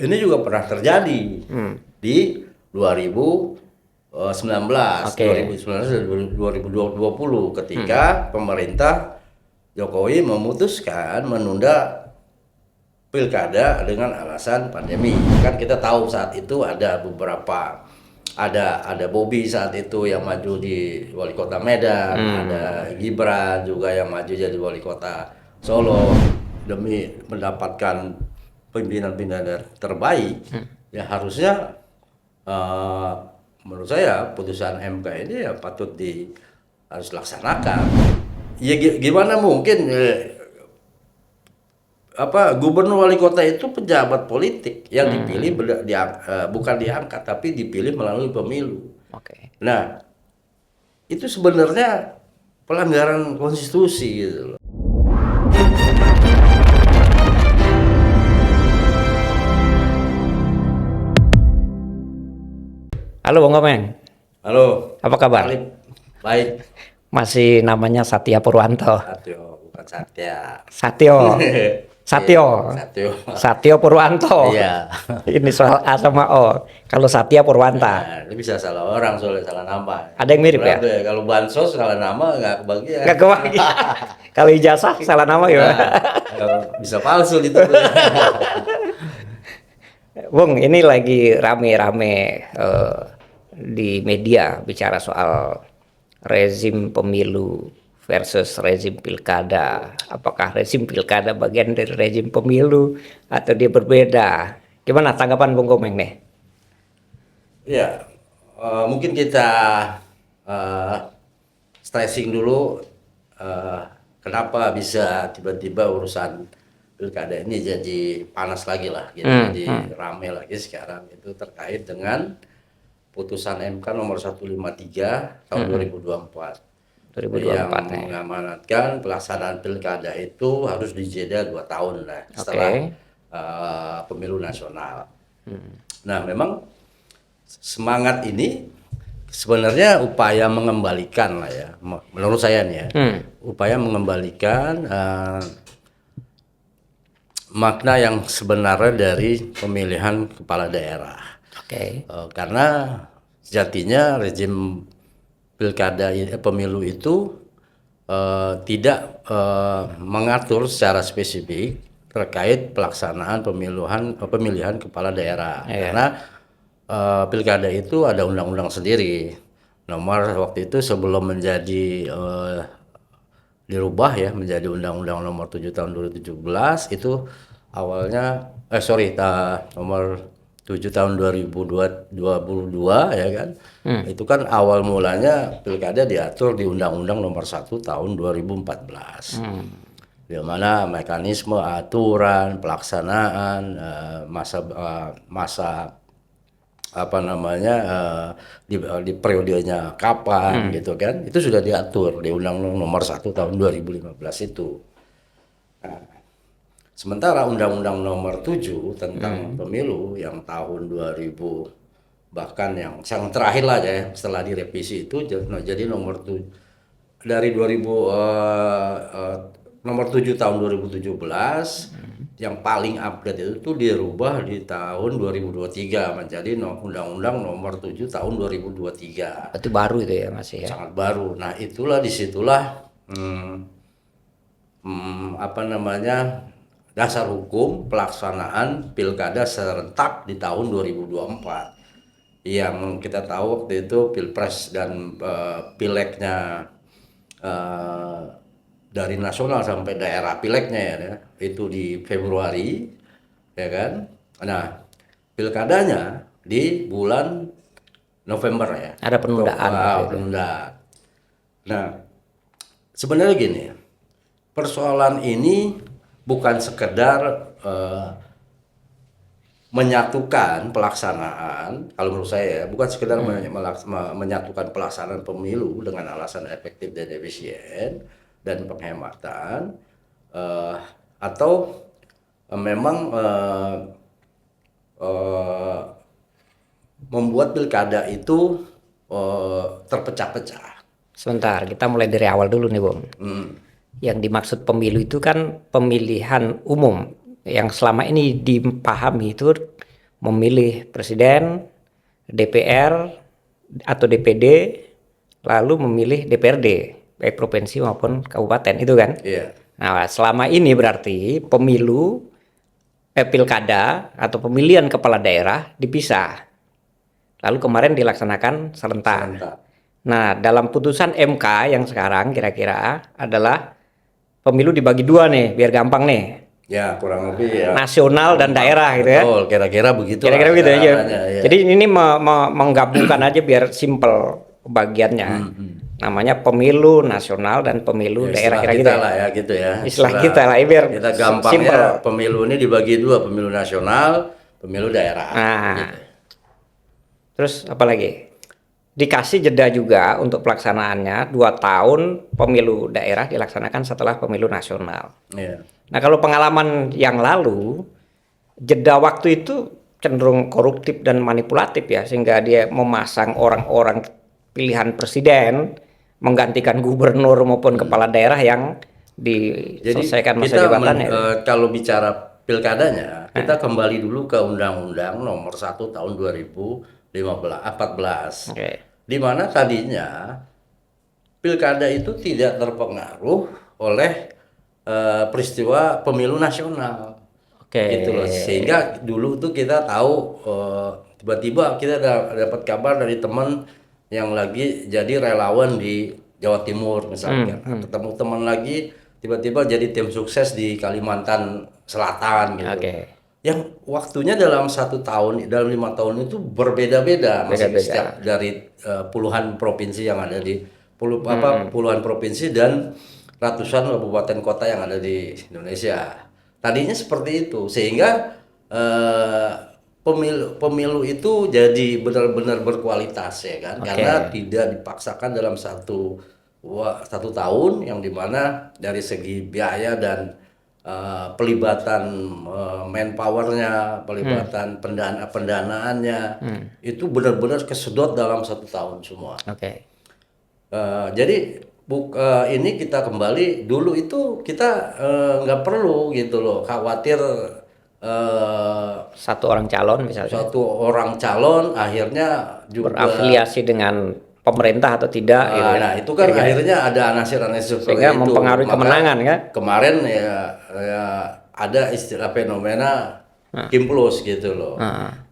ini juga pernah terjadi di 2019, Oke. 2019 dan 2020 ketika pemerintah Jokowi memutuskan menunda pilkada dengan alasan pandemi. Kan kita tahu saat itu ada beberapa ada Bobi saat itu yang maju di wali kota Medan, ada Gibran juga yang maju jadi wali kota Solo demi mendapatkan pimpinan-pimpinan terbaik. Ya harusnya eh, menurut saya putusan MK ini ya patut harus laksanakan. Ya gimana mungkin gubernur wali kota itu pejabat politik yang dipilih bukan diangkat tapi dipilih melalui pemilu. Oke. Nah, itu sebenarnya pelanggaran konstitusi gitu loh. Halo Bang Komeng, Halo, apa kabar? Alip. Baik. Masih namanya Satya Purwanto. Satyo, bukan Satya. Satyo. Satyo. Iya, Satyo. Satyo Purwanto. Iya. Ini soal A sama O. Kalau Satya Purwanta. Nah, ini bisa salah orang soalnya salah nama. Ada yang mirip ya? Kalau bansos salah nama nggak kebagian. Gak kebagi. Kalau ijazah salah nama ya. Bisa palsu itu. Bung, ini lagi rame-rame di media bicara soal rezim pemilu versus rezim pilkada. Apakah rezim pilkada bagian dari rezim pemilu atau dia berbeda? Gimana tanggapan Bung Komeng nih? Ya, mungkin kita stressing dulu kenapa bisa tiba-tiba urusan pilkada ini jadi panas lagi lah, gitu. Jadi rame lagi sekarang itu terkait dengan putusan MK nomor 153 tahun 2024. 2024 yang ya. mengamanatkan pelaksanaan pilkada itu harus dijeda 2 tahun lah setelah pemilu nasional. Nah, memang semangat ini sebenarnya upaya mengembalikan lah ya, menurut saya nih ya, upaya mengembalikan makna yang sebenarnya dari pemilihan kepala daerah. Oke. Karena sejatinya rezim pilkada pemilu itu tidak mengatur secara spesifik terkait pelaksanaan pemilihan kepala daerah. Karena pilkada itu ada undang-undang sendiri. Nomor waktu itu sebelum menjadi dirubah ya menjadi Undang-Undang Nomor 7 Tahun 2017 itu awalnya nomor 7 tahun 2022 ya kan. Itu kan awal mulanya pilkada diatur di Undang-Undang Nomor 1 Tahun 2014. Di mana mekanisme aturan pelaksanaan masa di periodenya kapan gitu kan, itu sudah diatur di Undang-Undang Nomor 1 Tahun 2015 itu. Nah, sementara Undang-Undang Nomor 7 tentang pemilu yang tahun 2000 bahkan yang terakhir lah ya setelah direvisi itu jadi nomor 7 dari 2000 nomor 7 tahun 2017 yang paling update itu dirubah di tahun 2023 menjadi Undang-Undang Nomor 7 tahun 2023. Berarti baru itu ya masih ya. Sangat baru. Nah, disitulah dasar hukum pelaksanaan pilkada serentak di tahun 2024. Yang kita tahu waktu itu Pilpres dan Pileknya dari nasional sampai daerah pileknya ya, itu di Februari ya kan. Nah, pilkadanya di bulan November ya. Ada penundaan. Penundaan. Nah, sebenarnya gini, persoalan ini bukan sekedar menyatukan pelaksanaan, kalau menurut saya bukan sekedar menyatukan pelaksanaan pemilu dengan alasan efektif dan efisien dan penghematan, atau memang membuat pilkada itu terpecah-pecah. Sebentar, kita mulai dari awal dulu nih Bung. Yang dimaksud pemilu itu kan pemilihan umum yang selama ini dipahami itu memilih presiden, DPR atau DPD, lalu memilih DPRD, baik provinsi maupun kabupaten, itu kan? Iya. Nah, selama ini berarti pilkada atau pemilihan kepala daerah dipisah. Lalu kemarin dilaksanakan serentak. Serentak. Nah, dalam putusan MK yang sekarang kira-kira adalah pemilu dibagi dua nih, biar gampang nih. Ya, kurang lebih ya. Nasional dan daerah gitu ya. Betul, kira-kira begitu. Kira-kira begitu aja. Ya. Jadi ini menggabungkan aja biar simple bagiannya. Namanya pemilu nasional dan pemilu Ya, daerah, istilah kira-kira kita gitu. lah ya gitu ya. Istilah kita lah, biar kita gampangnya simple. pemilu ini dibagi dua, pemilu nasional, pemilu daerah. Nah, Gitu. terus apa lagi? Dikasih jeda juga untuk pelaksanaannya 2 tahun pemilu daerah dilaksanakan setelah pemilu nasional. Iya. Nah, kalau pengalaman yang lalu, jeda waktu itu cenderung koruptif dan manipulatif ya, sehingga dia memasang orang-orang pilihan presiden menggantikan gubernur maupun kepala daerah yang diselesaikan masa jabatannya. Kalau bicara pilkadanya, kita kembali dulu ke Undang-Undang Nomor 1 Tahun 2014, Oke. di mana tadinya pilkada itu tidak terpengaruh oleh peristiwa pemilu nasional. Oke. Gitu loh. Sehingga dulu tuh kita tahu tiba-tiba kita dapat kabar dari teman yang lagi jadi relawan di Jawa Timur misalnya, ketemu teman lagi tiba-tiba jadi tim sukses di Kalimantan Selatan gitu. Oke. Yang waktunya dalam 1 tahun, dalam 5 tahun itu berbeda-beda, masih setiap dari puluhan provinsi yang ada di puluhan provinsi dan ratusan kabupaten kota yang ada di Indonesia. Tadinya seperti itu, sehingga pemilu itu jadi benar-benar berkualitas ya kan, karena tidak dipaksakan dalam satu tahun, yang dimana dari segi biaya dan pelibatan manpowernya, pelibatan pendanaannya itu benar-benar kesedot dalam 1 tahun semua. Oke. Jadi ini kita kembali dulu itu kita nggak perlu gitu loh khawatir Satu orang calon misalnya suatu orang calon akhirnya juga berafiliasi dengan pemerintah atau tidak gitu. nah itu kan akhirnya ada anasir-anasir seperti Sehingga itu. mempengaruhi Maka kemenangan kan. kemarin ya ada istilah fenomena kimplos gitu loh.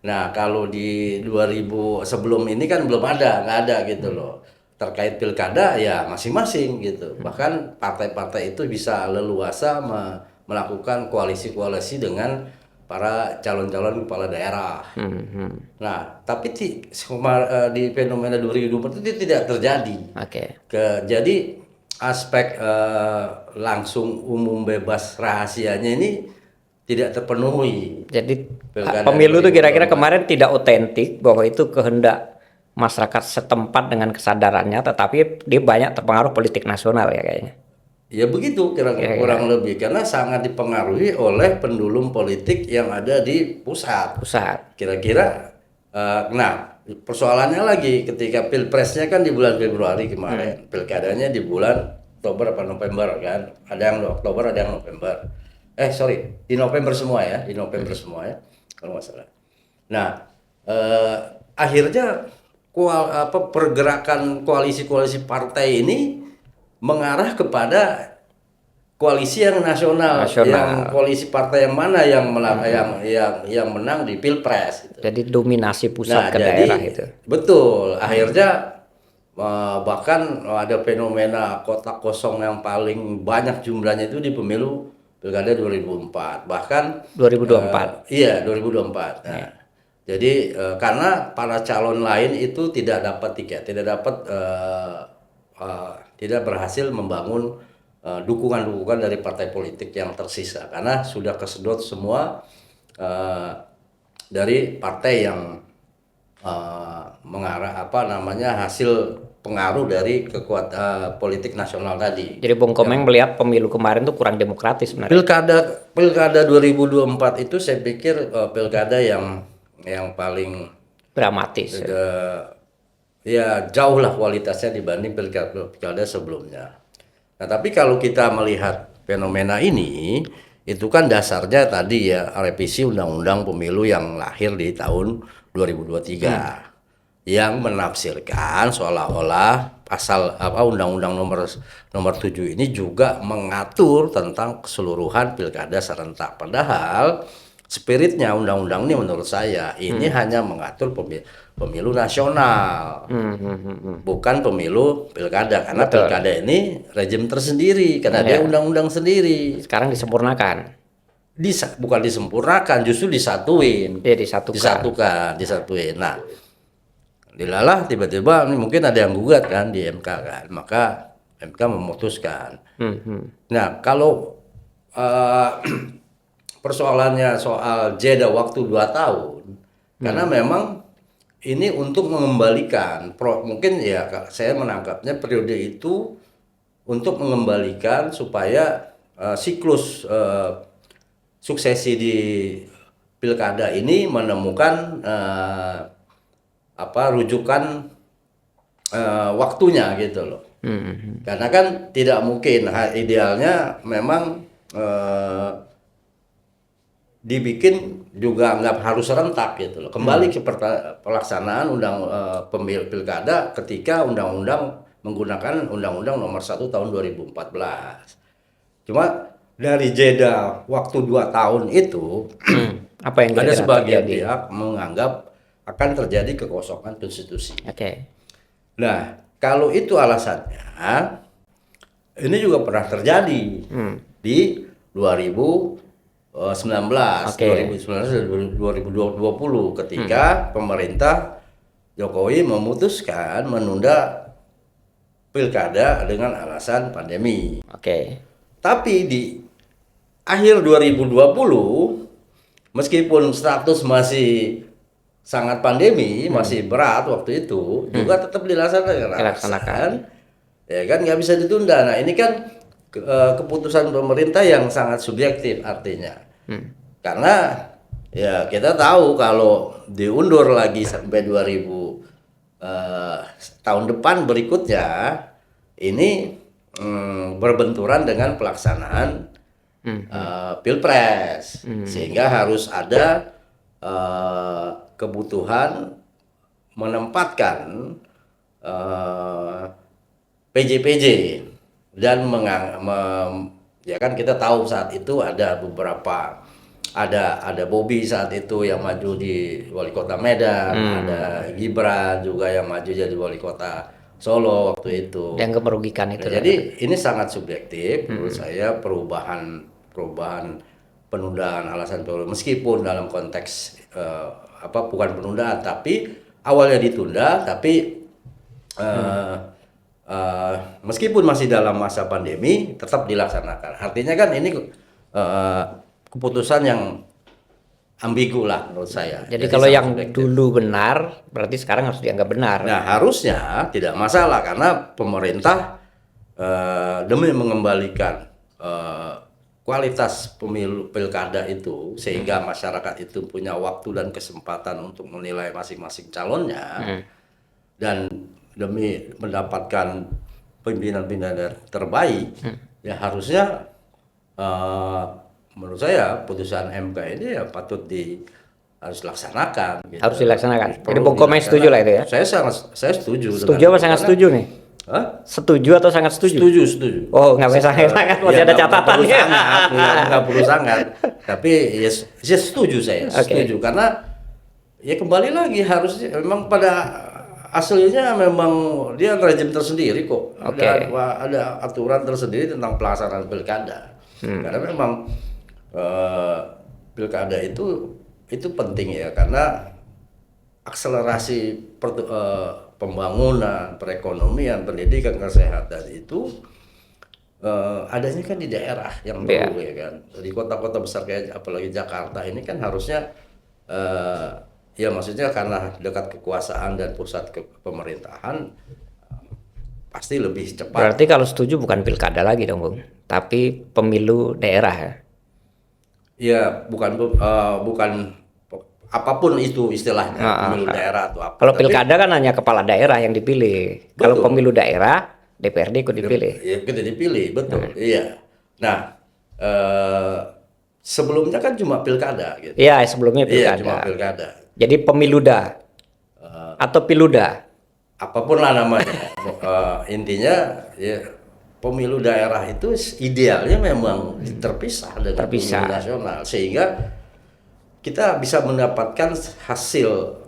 Nah kalau di 2000 sebelum ini kan belum ada, nggak ada gitu loh. Terkait pilkada ya masing-masing gitu. Bahkan partai-partai itu bisa leluasa melakukan koalisi-koalisi dengan para calon-calon kepala daerah. Nah, tapi di fenomena 2024 itu tidak terjadi. Oke. Jadi aspek langsung umum bebas rahasianya ini tidak terpenuhi. Jadi Pilkada pemilu itu kira-kira 2024. kemarin tidak otentik, bahwa itu kehendak masyarakat setempat dengan kesadarannya, tetapi dia banyak terpengaruh politik nasional ya kayaknya. Ya begitu kurang lebih, karena sangat dipengaruhi oleh pendulum politik yang ada di pusat. Kira-kira nah persoalannya lagi ketika pilpresnya kan di bulan Februari kemarin, pilkadanya di bulan Oktober apa November kan, ada yang Oktober ada yang November, di November semua ya, kalau nggak salah. Nah akhirnya pergerakan koalisi-koalisi partai ini mengarah kepada koalisi yang nasional. Yang koalisi partai yang mana yang menang di pilpres gitu. Jadi dominasi pusat ke daerah itu. Betul, akhirnya bahkan ada fenomena kotak kosong yang paling banyak jumlahnya itu di pemilu pilkada 2004, bahkan 2024. Iya 2024. Nah, jadi karena para calon lain itu tidak dapat tiket, tidak berhasil membangun dukungan-dukungan dari partai politik yang tersisa, karena sudah kesedot semua dari partai yang mengarah hasil pengaruh dari kekuatan politik nasional tadi. Jadi Bung Komeng melihat pemilu kemarin tuh kurang demokratis sebenarnya. Pilkada 2024 itu saya pikir pilkada yang paling dramatis. Ya jauh lah kualitasnya dibanding pilkada sebelumnya. Nah tapi kalau kita melihat fenomena ini itu kan dasarnya tadi ya revisi Undang-Undang Pemilu yang lahir di tahun 2023 yang menafsirkan seolah-olah pasal Undang-Undang nomor 7 ini juga mengatur tentang keseluruhan pilkada serentak. Padahal spiritnya undang-undang ini menurut saya ini hanya mengatur pemilu nasional, bukan pemilu pilkada, karena Betul. pilkada ini rejim tersendiri karena dia undang-undang sendiri. Sekarang disempurnakan. Bukan disempurnakan, justru disatuin. Dia disatukan. Disatuin. Nah, dilalah tiba-tiba ini mungkin ada yang gugat kan di MK kan, maka MK memutuskan. Nah, kalau persoalannya soal jeda waktu 2 tahun, karena memang ini untuk mengembalikan, mungkin ya saya menangkapnya periode itu untuk mengembalikan supaya siklus suksesi di pilkada ini menemukan rujukan waktunya gitu loh. Karena kan tidak mungkin, idealnya memang dibikin juga nggak harus serentak gitu loh. Kembali ke pelaksanaan pemilu pilkada ketika undang-undang menggunakan Undang-Undang Nomor 1 Tahun 2014. Cuma dari jeda waktu 2 tahun itu Apa yang ada kira-kira sebagian terjadi? pihak menganggap akan terjadi kekosongan konstitusi. Oke. Nah, kalau itu alasannya, ini juga pernah terjadi di 2019, Oke. 2020 ketika pemerintah Jokowi memutuskan menunda pilkada dengan alasan pandemi. Oke. Tapi di akhir 2020, meskipun status masih sangat pandemi, masih berat waktu itu, juga tetap dilaksanakan. Ya kan, nggak bisa ditunda. Nah, ini kan keputusan pemerintah yang sangat subjektif artinya. Karena ya kita tahu kalau diundur lagi sampai 2000 tahun depan berikutnya, ini berbenturan dengan pelaksanaan pilpres, sehingga harus ada kebutuhan menempatkan PJ dan ya kan kita tahu saat itu ada beberapa ada Bobi saat itu yang maju di wali kota Medan, ada Gibran juga yang maju jadi wali kota Solo waktu itu. Yang merugikan itu. Nah, jadi ini sangat subjektif menurut saya perubahan penundaan alasan meskipun dalam konteks bukan penundaan tapi awalnya ditunda tapi meskipun masih dalam masa pandemi tetap dilaksanakan. Artinya kan ini keputusan yang ambigu lah menurut saya. Jadi kalau yang dulu benar, berarti sekarang harus dianggap benar. Nah, harusnya tidak masalah karena pemerintah demi mengembalikan kualitas pemilu pilkada itu sehingga masyarakat itu punya waktu dan kesempatan untuk menilai masing-masing calonnya dan demi mendapatkan pimpinan-pimpinan terbaik, ya harusnya menurut saya putusan MK ini ya patut harus dilaksanakan. Gitu. Harus dilaksanakan. Jadi Bung Komeng setuju lah itu ya? Saya setuju. Setuju apa sangat setuju nih? Hah? Setuju atau sangat setuju? Setuju. Oh, nggak bisa sangat, masih ada catatannya. Nggak perlu sangat. Tapi ya setuju saya. Setuju karena ya kembali lagi harusnya memang pada aslinya memang dia rejim tersendiri kok. Ada aturan tersendiri tentang pelaksanaan pilkada. Karena memang pilkada itu penting ya karena akselerasi pembangunan, perekonomian, pendidikan, kesehatan itu adanya kan di daerah yang perlu ya kan. Di kota-kota besar kayak apalagi Jakarta ini kan harusnya ya maksudnya karena dekat kekuasaan dan pusat pemerintahan pasti lebih cepat. Berarti kalau setuju bukan pilkada lagi dong Bung, tapi pemilu daerah ya? Ya bukan apapun itu istilahnya pemilu daerah atau apa. Kalau pilkada kan hanya kepala daerah yang dipilih. Betul. Kalau pemilu daerah DPRD ikut dipilih. Ya, kita dipilih betul. Iya. Nah sebelumnya kan cuma pilkada gitu. Iya, sebelumnya Iya, pilkada. cuma pilkada. Jadi pemiluda atau piluda. Apapun lah namanya. Intinya ya pemilu daerah itu idealnya memang terpisah dengan Terpisah. pemilu nasional sehingga kita bisa mendapatkan hasil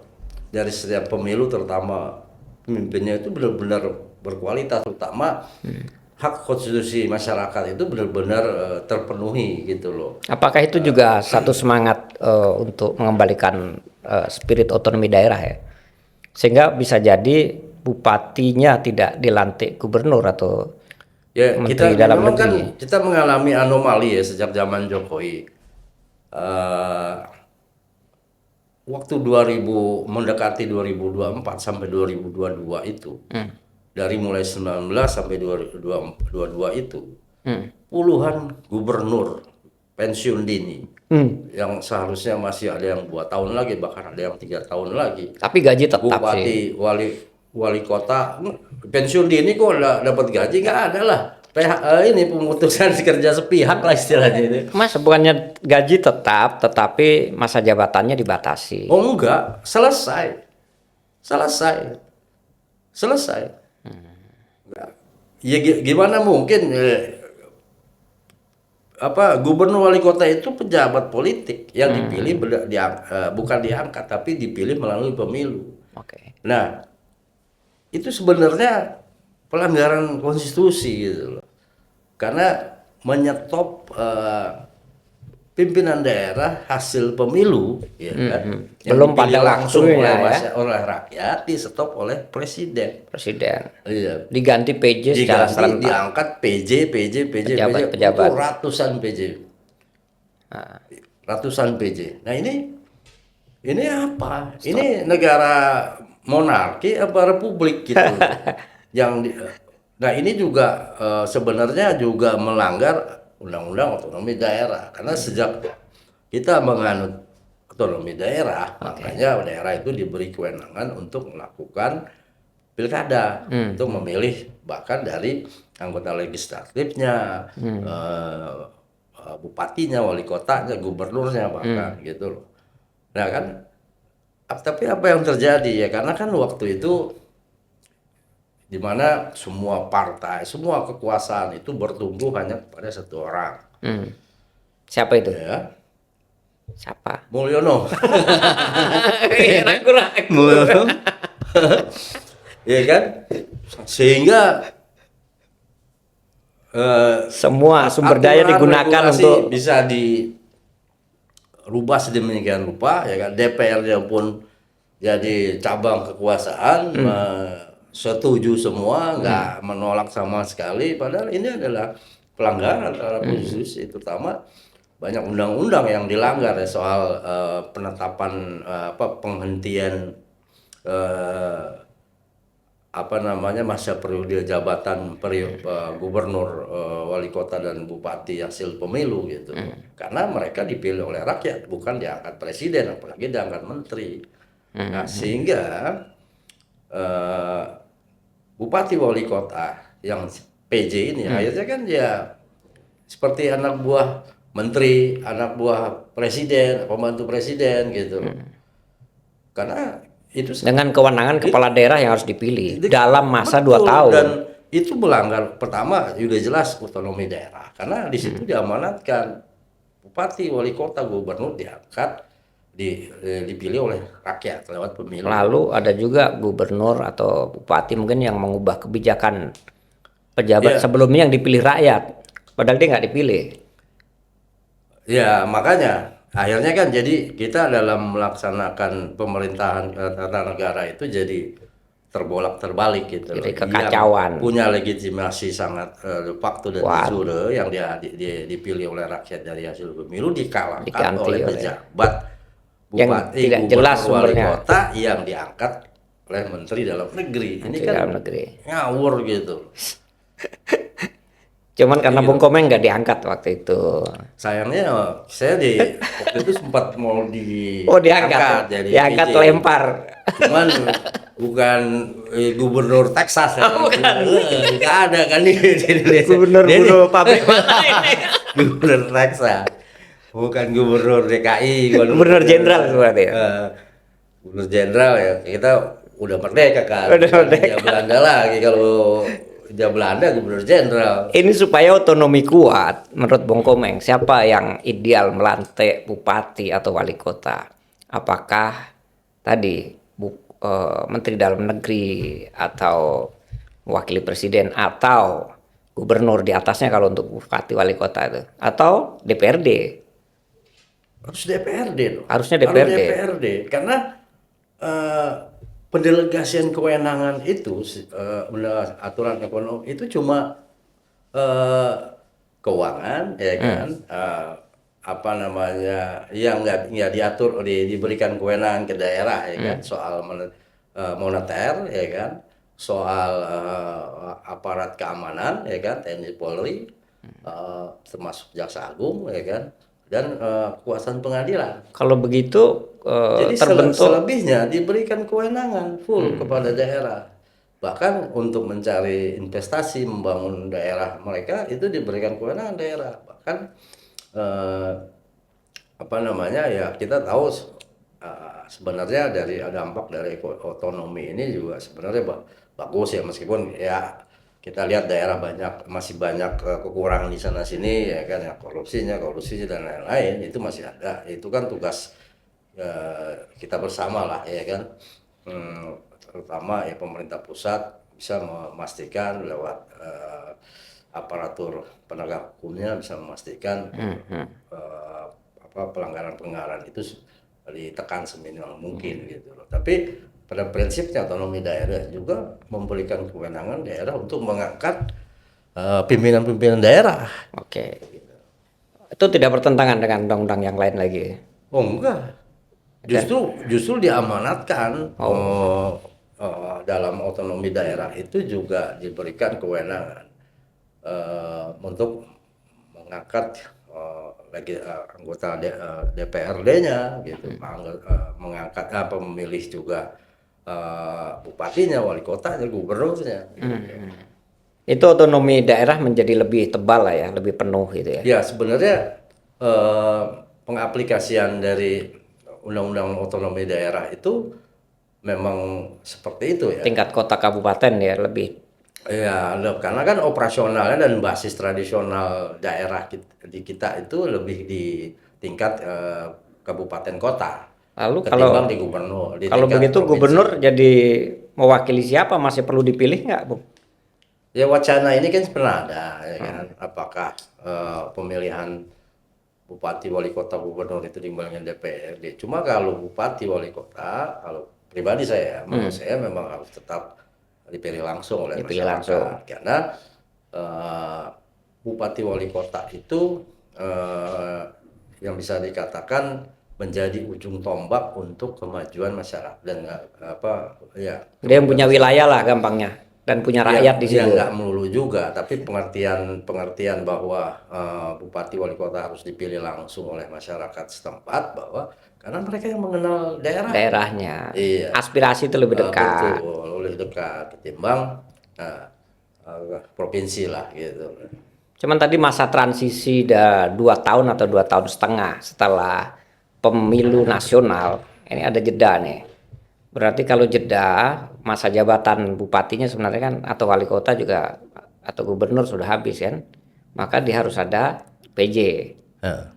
dari setiap pemilu, terutama pemimpinnya itu benar-benar berkualitas, terutama hak konstitusi masyarakat itu benar-benar terpenuhi gitu loh. Apakah itu juga satu semangat untuk mengembalikan spirit otonomi daerah ya? Sehingga bisa jadi bupatinya tidak dilantik gubernur atau Ya, menteri kita dalam memang kan negeri. kita mengalami anomali ya sejak zaman Jokowi. Waktu 2000 mendekati 2024 sampai 2022 itu. Dari mulai 19 sampai 2022 itu. Puluhan gubernur pensiun dini yang seharusnya masih ada yang 2 tahun lagi, bahkan ada yang 3 tahun lagi. Tapi gaji tetap sih. Bupati, wali kota pensiun dini kok dapat gaji, nggak ada lah. Ini pemutusan kerja sepihak lah istilahnya itu. Mas, bukannya gaji tetap, tetapi masa jabatannya dibatasi. Oh enggak, selesai. Enggak. Ya gimana mungkin gubernur wali kota itu pejabat politik yang dipilih bukan diangkat tapi dipilih melalui pemilu. Oke. Nah, itu sebenarnya pelanggaran konstitusi gitu loh. Karena menyetop pimpinan daerah hasil pemilu ya kan. Yang Belum dipilih pada langsung waktunya oleh rakyat, disetop oleh presiden. Iya. Diganti PJ secara Diganti, serentak. diangkat PJ. Pejabat. Itu ratusan PJ. Ratusan PJ. Nah, ini apa? Ini negara monarki apa republik gitu. Nah, ini juga sebenarnya juga melanggar undang-undang otonomi daerah, karena sejak kita menganut otonomi daerah, makanya daerah itu diberi kewenangan untuk melakukan pilkada, untuk memilih bahkan dari anggota legislatifnya, bupatinya, wali kotanya, gubernurnya bahkan gitu loh. Nah kan, tapi apa yang terjadi ya, karena kan waktu itu di mana semua partai, semua kekuasaan itu bertumbuh hanya pada satu orang. Siapa itu? Ya, Siapa? Mulyono. Ragu-ragu. Mulyono. Ya kan? Sehingga Semua sumber daya aturan digunakan regulasi untuk bisa dirubah sedemikian rupa ya kan. DPR-nya pun jadi cabang kekuasaan, setuju semua, nggak menolak sama sekali, padahal ini adalah pelanggaran terhadap konstitusi, terutama banyak undang-undang yang dilanggar ya, soal penetapan penghentian masa periode jabatan gubernur, wali kota dan bupati hasil pemilu gitu. Karena mereka dipilih oleh rakyat, bukan diangkat presiden, apalagi diangkat menteri. Nah, sehingga bupati wali kota yang PJ ini akhirnya kan ya seperti anak buah menteri, anak buah presiden, pembantu presiden gitu. Karena itu dengan kewenangan kepala daerah yang harus dipilih dalam masa 2 betul, tahun. dan itu melanggar, pertama sudah jelas otonomi daerah, karena di situ diamanatkan bupati, wali kota, gubernur diangkat, dipilih oleh rakyat lewat pemilu. Lalu ada juga gubernur atau bupati mungkin yang mengubah kebijakan pejabat sebelumnya yang dipilih rakyat, padahal dia nggak dipilih. Ya, makanya akhirnya kan jadi kita dalam melaksanakan pemerintahan tata negara itu jadi terbolak-terbalik gitu. Jadi kekacauan. Yang punya legitimasi sangat faktu dan jure yang dipilih oleh rakyat dari hasil pemilu dikalahkan oleh pejabat bupati, yang tidak jelas wali sumbernya, kota yang diangkat oleh menteri dalam negeri. Ini kan dalam negeri. ngawur gitu. Cuman karena Bung Komeng nggak diangkat waktu itu. Sayangnya saya waktu itu sempat mau diangkat. jadi diangkat PJ. lempar. Cuman bukan gubernur Texas ya. Nggak ada kan di Gubernur pabrik mana ini? Gubernur Texas. bukan gubernur DKI, Gubernur jenderal berarti ya. gubernur jenderal ya. Kita udah merdeka kan. Udah merdeka. Hindia Belanda lagi kalau Hindia Belanda gubernur jenderal. Ini supaya otonomi kuat, menurut Bung Komeng, siapa yang ideal melantik bupati atau wali kota? Apakah tadi Menteri Dalam Negeri atau wakil presiden atau gubernur di atasnya kalau untuk bupati wali kota itu, atau DPRD? Harus DPRD loh. Harusnya DPRD. Harus DPRD karena pendelegasian kewenangan itu aturan ekonomi itu cuma keuangan ya kan, apa namanya yang nggak diatur diberikan kewenangan ke daerah ya kan, soal moneter ya kan, soal aparat keamanan ya kan, TNI Polri, termasuk Jaksa Agung ya kan, dan kekuasaan pengadilan. Kalau begitu Jadi terbentuk selebihnya diberikan kewenangan full kepada daerah. Bahkan untuk mencari investasi membangun daerah mereka itu diberikan kewenangan daerah. Bahkan apa namanya ya, kita tahu sebenarnya dari dampak dari otonomi ini juga sebenarnya bagus ya, meskipun ya kita lihat daerah masih banyak kekurangan di sana sini ya kan, ya korupsi dan lain-lain itu masih ada. Itu kan tugas kita bersama lah ya kan, terutama ya pemerintah pusat bisa memastikan lewat aparatur penegak hukumnya bisa memastikan pelanggaran itu ditekan seminimal mungkin gitu loh. Tapi pada prinsipnya otonomi daerah juga memberikan kewenangan daerah untuk mengangkat pimpinan-pimpinan daerah. Oke. Itu tidak bertentangan dengan undang-undang yang lain lagi. Oh enggak. Justru diamanatkan dalam otonomi daerah itu juga diberikan kewenangan untuk mengangkat anggota DPRD-nya gitu, mengangkat memilih juga bupatinya, wali kotanya, gubernurnya. Gitu. Itu otonomi daerah menjadi lebih tebal lah ya, lebih penuh gitu ya. Ya sebenarnya pengaplikasian dari Undang-Undang Otonomi Daerah itu memang seperti itu ya. Tingkat kota kabupaten ya lebih. Ya, karena kan operasionalnya dan basis tradisional daerah di kita itu lebih di tingkat kabupaten kota. Lalu ketimbang di gubernur. Kalau begitu provinsi. Gubernur jadi mewakili siapa, masih perlu dipilih nggak, Bu? Ya wacana ini kan pernah ada ya kan. Apakah pemilihan bupati, wali kota, gubernur itu diimbangi DPRD. Cuma kalau bupati, wali kota, kalau pribadi saya, menurut saya memang harus tetap dipilih langsung oleh masyarakat. Karena bupati, wali kota itu yang bisa dikatakan menjadi ujung tombak untuk kemajuan masyarakat dan dia yang punya wilayah lah gampangnya. Dan punya rakyat di situ. Ya nggak melulu juga, tapi pengertian bahwa bupati wali kota harus dipilih langsung oleh masyarakat setempat, bahwa karena mereka yang mengenal daerahnya. Iya. Aspirasi itu lebih dekat. Betul, lebih dekat ketimbang provinsi lah gitu. Cuman tadi masa transisi 2 tahun atau 2 tahun setengah setelah pemilu nasional, ini ada jeda nih. Berarti kalau jeda masa jabatan bupatinya sebenarnya kan atau wali kota juga atau gubernur sudah habis kan, maka dia harus ada PJ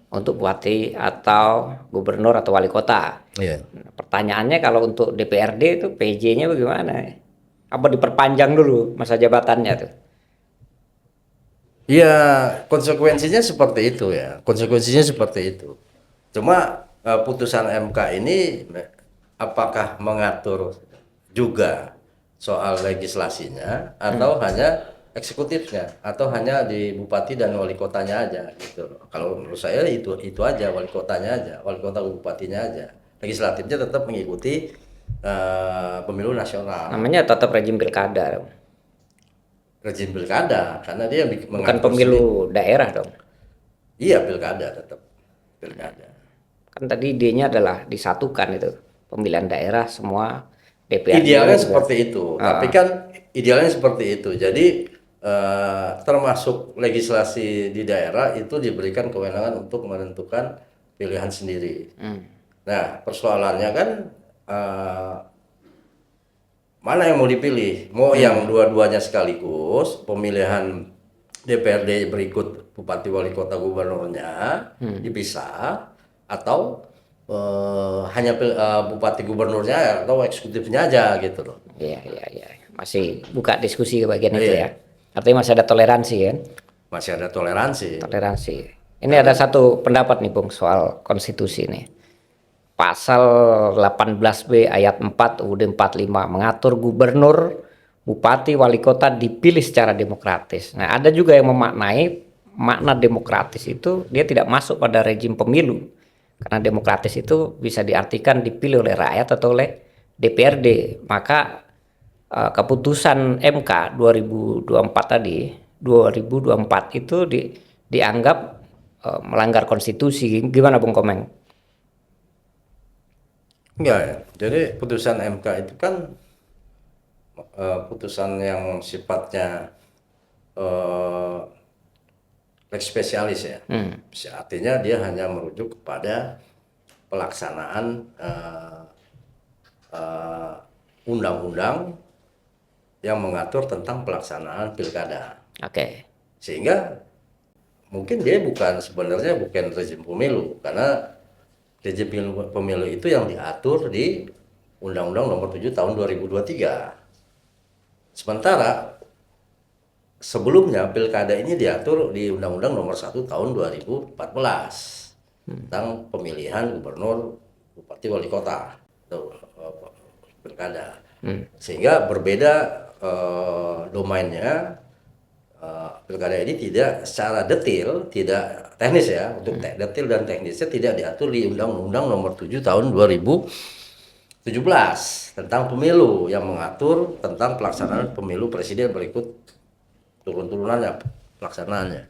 untuk bupati atau gubernur atau wali kota. Nah, pertanyaannya kalau untuk DPRD itu PJ-nya bagaimana? Apa diperpanjang dulu masa jabatannya tuh? Ya konsekuensinya seperti itu ya, Cuma putusan MK ini apakah mengatur juga soal legislasinya atau hanya eksekutifnya atau hanya di bupati dan wali kotanya aja gitu. Kalau menurut saya itu aja, wali kotanya aja, wali kota bupatinya aja. Legislatifnya tetap mengikuti pemilu nasional. Namanya tetap rejim pilkada. Rejim pilkada karena dia bukan pemilu daerah dong. Iya, pilkada tetap pilkada. Kan tadi idenya adalah disatukan itu. Pemilihan daerah semua DPRD. Idealnya seperti itu, tapi kan idealnya seperti itu. Jadi termasuk legislasi di daerah itu diberikan kewenangan untuk menentukan pilihan sendiri. Nah, persoalannya kan eh, mana yang mau dipilih? Mau yang dua-duanya sekaligus, pemilihan DPRD berikut bupati, wali kota, gubernurnya dipisah, atau bupati, gubernurnya atau eksekutifnya aja gitu loh. Iya, iya, iya. Masih buka diskusi ke bagian itu Iya. ya. Artinya masih ada toleransi kan? Masih ada toleransi. Toleransi. Ini ada satu pendapat nih Bung soal konstitusi nih. Pasal 18B ayat 4 UUD 45 mengatur gubernur, bupati, wali kota dipilih secara demokratis. Nah, ada juga yang memaknai makna demokratis itu dia tidak masuk pada rejim pemilu. Karena demokratis itu bisa diartikan dipilih oleh rakyat atau oleh DPRD. Maka keputusan MK 2024 tadi, 2024 itu dianggap melanggar konstitusi. Gimana Bung Komeng? Enggak ya. Jadi putusan MK itu kan putusan yang sifatnya eh, lex spesialis ya. Artinya dia hanya merujuk kepada pelaksanaan undang-undang yang mengatur tentang pelaksanaan pilkada. Oke. Sehingga mungkin dia sebenarnya bukan rezim pemilu, karena rezim pemilu itu yang diatur di Undang-Undang Nomor 7 Tahun 2023. Sementara sebelumnya pilkada ini diatur di Undang-Undang Nomor 1 Tahun 2014 tentang pemilihan gubernur, bupati, wali kota, itu pilkada. Sehingga berbeda domainnya. Pilkada ini tidak secara detail, tidak teknis ya, untuk detail dan teknisnya tidak diatur di Undang-Undang Nomor 7 Tahun 2017 tentang pemilu yang mengatur tentang pelaksanaan pemilu presiden berikut turun-turunannya pelaksanaannya.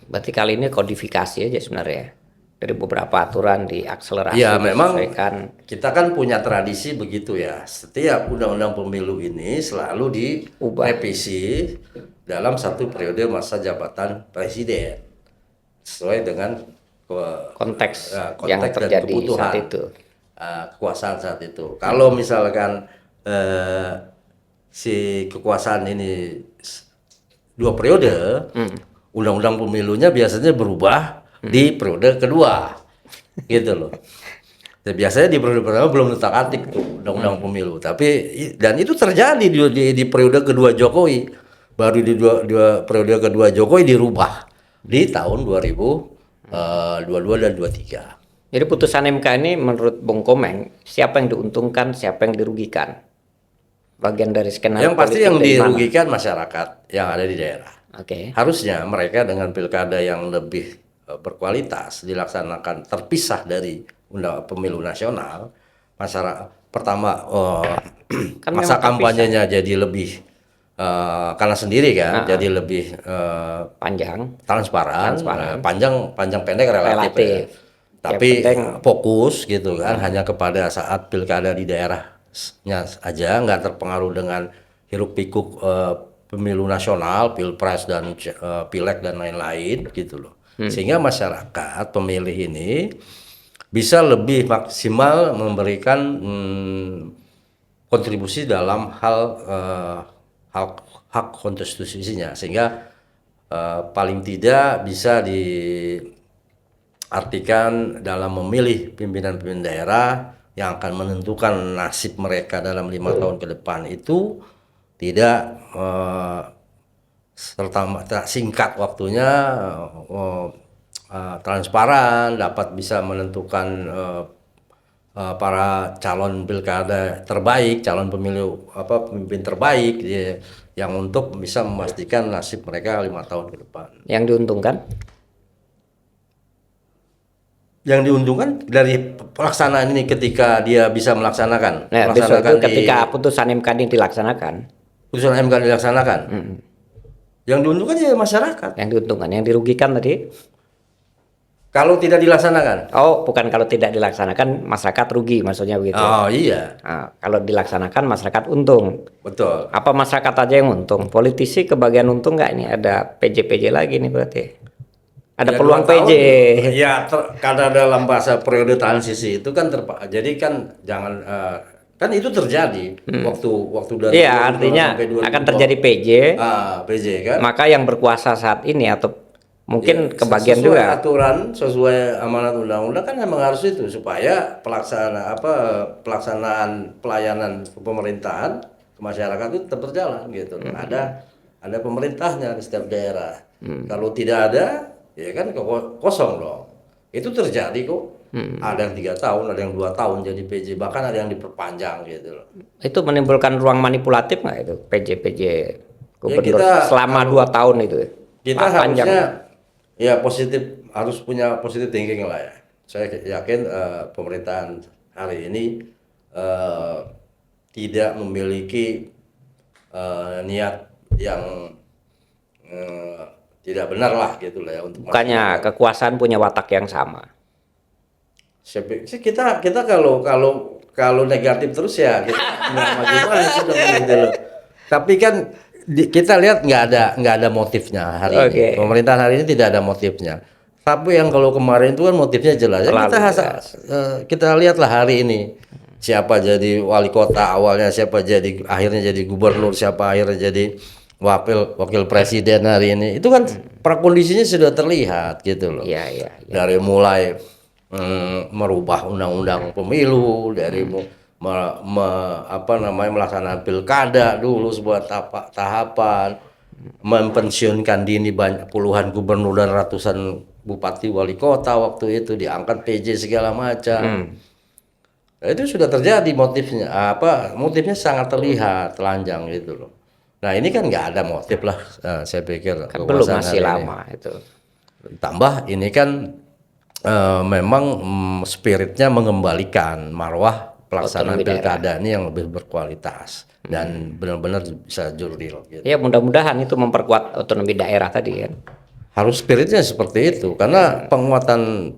Berarti kali ini kodifikasi aja sebenarnya. Dari beberapa aturan diakselerasi, Ya memang disesuaikan. kita kan punya tradisi begitu ya. Setiap undang-undang pemilu ini selalu direvisi dalam satu periode masa jabatan presiden sesuai dengan konteks konteks yang dan terjadi kebutuhan saat itu. kekuasaan saat itu. Kalau misalkan si kekuasaan ini 2 periode, undang-undang pemilunya biasanya berubah di periode kedua, gitu loh. Dan biasanya di periode pertama belum utak-atik tuh undang-undang pemilu, dan itu terjadi di periode kedua Jokowi, baru di periode kedua Jokowi dirubah di tahun 2022 dan 23. Jadi putusan MK ini menurut Bung Komeng, siapa yang diuntungkan, siapa yang dirugikan? Bagian dari skenario Yang pasti politik yang dari mana? dirugikan masyarakat yang ada di daerah. Oke. Harusnya mereka dengan pilkada yang lebih berkualitas dilaksanakan terpisah dari pemilu nasional. Masyarakat pertama Kan masa memang terpisah. kampanyenya jadi lebih karena sendiri kan, jadi lebih Panjang. transparan, Transparan. panjang pendek relatif. Relatif. Ya. Tapi Yang penting fokus gitu kan hanya kepada saat pilkada di daerahnya aja, nggak terpengaruh dengan hiruk pikuk pemilu nasional, pilpres dan pileg dan lain-lain gitu loh. Sehingga masyarakat pemilih ini bisa lebih maksimal memberikan kontribusi dalam hak konstitusinya, sehingga paling tidak bisa diartikan dalam memilih pimpinan-pimpinan daerah yang akan menentukan nasib mereka dalam 5 tahun ke depan itu tidak serta singkat waktunya, transparan, dapat bisa menentukan para calon pilkada terbaik, calon pemimpin terbaik yang untuk bisa memastikan nasib mereka 5 tahun ke depan. yang diuntungkan. Yang diuntungkan dari pelaksanaan ini ketika dia bisa melaksanakan, Nah, besok itu ketika putusan MK ini dilaksanakan. putusan MK dilaksanakan. Yang diuntungkan ya masyarakat. Yang diuntungkan, yang dirugikan tadi. Kalau tidak dilaksanakan. Oh, bukan kalau tidak dilaksanakan masyarakat rugi, maksudnya begitu. Oh iya, Nah, kalau dilaksanakan masyarakat untung. betul. Apa masyarakat aja yang untung? Politisi kebagian untung nggak ini? Ada PJ-PJ lagi nih berarti. Ada Ya, peluang 2 tahun, PJ. ya karena dalam bahasa periode transisi itu kan jadi kan jangan kan itu terjadi waktu dari Iya, 2000 artinya sampai 2020. akan terjadi PJ. PJ kan. Maka yang berkuasa saat ini atau mungkin Ya, kebagian sesuai juga. aturan, sesuai amanat undang-undang kan memang harus itu supaya pelaksanaan pelayanan pemerintahan ke masyarakat itu tetap berjalan gitu. Ada pemerintahnya di setiap daerah. Kalau tidak ada, ya kan kosong dong. Itu terjadi kok. Ada yang 3 tahun, ada yang 2 tahun jadi PJ, bahkan ada yang diperpanjang gitu loh. Itu menimbulkan ruang manipulatif nggak itu PJ-PJ gubernur kita selama 2 tahun itu? Kita Panjang. harusnya ya harus punya positive thinking lah ya. Saya yakin pemerintahan hari ini tidak memiliki niat yang tidak benar lah gitu lah ya untuk Bukannya kekuasaan punya watak yang sama. kita kalau negatif terus ya kita gimana sih dong gitu loh. Tapi kan kita lihat nggak ada motifnya hari ini. Pemerintahan hari ini tidak ada motifnya. Tapi yang kalau kemarin itu kan motifnya jelas. Kita lihatlah hari ini siapa jadi wali kota awalnya, siapa akhirnya jadi gubernur, siapa akhirnya jadi wakil presiden hari ini. Itu kan prakondisinya sudah terlihat gitu loh. Iya. Dari mulai merubah undang-undang pemilu, dari melaksanakan pilkada dulu sebuah tahapan, mempensiunkan dini puluhan gubernur dan ratusan bupati wali kota waktu itu, diangkat PJ segala macam. Nah, itu sudah terjadi motifnya. Motifnya sangat terlihat telanjang gitu loh. Nah ini kan nggak ada motif lah, saya pikir. Kan belum masih lama itu. Tambah ini kan memang spiritnya mengembalikan marwah pelaksanaan pilkada ini yang lebih berkualitas dan benar-benar bisa jurdil gitu. Ya mudah-mudahan itu memperkuat otonomi daerah tadi kan. Harus spiritnya seperti itu karena penguatan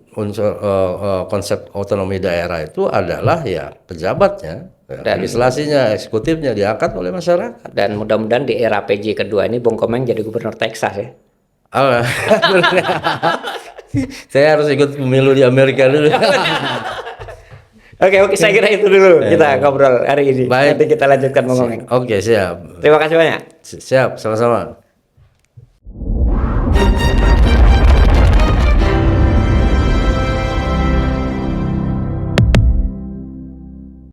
konsep otonomi daerah itu adalah ya pejabatnya, legislasinya, eksekutifnya diangkat oleh masyarakat. Dan mudah-mudahan di era PJ kedua ini Bung Komeng jadi gubernur Texas ya. Saya harus ikut pemilu di Amerika dulu. Oke, saya kira itu dulu kita ngobrol hari ini. Baik. Nanti kita lanjutkan Bung Komeng. Oke, siap. Terima kasih banyak. Siap, sama-sama.